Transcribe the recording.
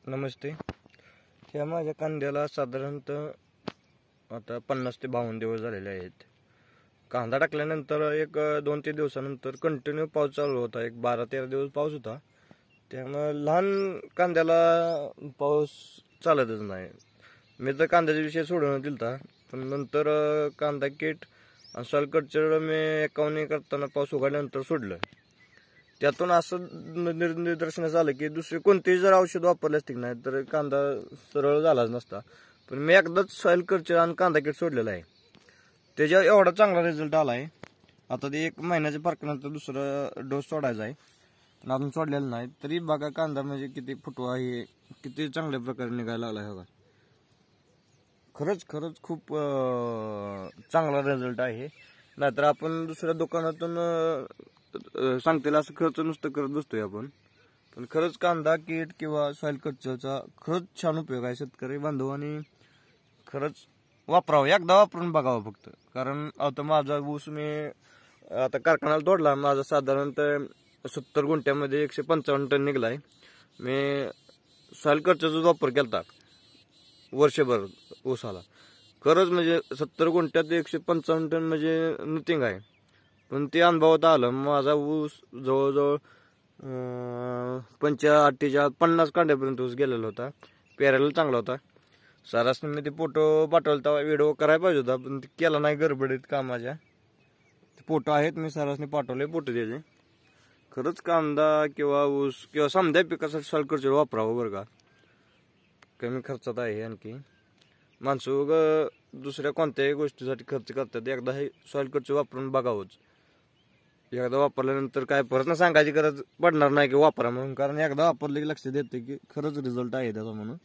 नमस्ते. ह्या माझ्या कांद्याला साधारणतः आता 50 ते 52 दिवस झालेले आहेत. कांदा टाकल्यानंतर एक 2-3 दिवसानंतर कंटिन्यू पाऊस चालू होता. एक 12-13 दिवस पाऊस होता. त्यामुळे लहान कांद्याला पाऊस चालतच नाही. मी तर कांद्याचा विषय सोडून दिलता, पण नंतर कांदा किट आणि सॉइल कल्चर मी एकावणी करताना पाऊस उघडल्यानंतर सोडलं. त्यातून असं निदर्शनास आलं की दुसरे कोणतेही जर औषध वापरले असते नाही तर कांदा सरळ झालाच नसता. पण मी एकदाच सॉइल कल्चर आणि कांदा किट सोडलेला आहे. त्याच्या एवढा चांगला रिझल्ट आला आहे. आता ते 1 महिन्याच्या फरकानंतर दुसरा डोस सोडायचा आहे, पण अजून सोडलेला नाही. तरी बघा कांदा म्हणजे किती फुटवा आहे, किती चांगल्या प्रकारे निघायला लागला आहे. बघा, खरंच खूप चांगला रिझल्ट आहे. नाहीतर आपण दुसऱ्या दुकानातून सांगतील असं खर्च नुसतं करत बसतोय आपण. पण खरंच कांदा किट किंवा सॉइल कल्चरचा खरंच छान उपयोग आहे शेतकरी बांधवांनी. खरंच वापरावं, एकदा वापरून बघावं फक्त. कारण आता माझा ऊस मी आता कारखान्याला तोडला. माझा साधारणतः 70 गुंठ्यामध्ये 155 टन निघलाय. मी सॉइल कल्चरचा वापर केला वर्षभर ऊसाला. खरंच म्हणजे 70 गुंठ्यात 155 टन म्हणजे नथिंग आहे. पण ते अनुभवात आलं. माझा ऊस जवळजवळ 50 कांड्यापर्यंत ऊस गेलेला होता. पेरायला चांगला होता. सरासरी मी ते फोटो पाठवला तेव्हा व्हिडिओ करायला पाहिजे होता, पण ते केला नाही गडबडीत कामाच्या. फोटो आहेत, मी सरासरी पाठवले फोटो त्याचे. खरंच कांदा किंवा ऊस किंवा समजा पिकासाठी सॉइल कल्चर वापरावं बरं का. कमी खर्चात आहे. आणखी माणसं दुसऱ्या कोणत्याही गोष्टीसाठी खर्च करतात. एकदा हे सॉइल कल्चर वापरून बघावंच. एकदा वापरल्यानंतर काय परत सांगायची गरज पडणार नाही की वापरा म्हणून. कारण एकदा वापरले की लक्षात येते की खरंच रिझल्ट आहे त्याचा म्हणून.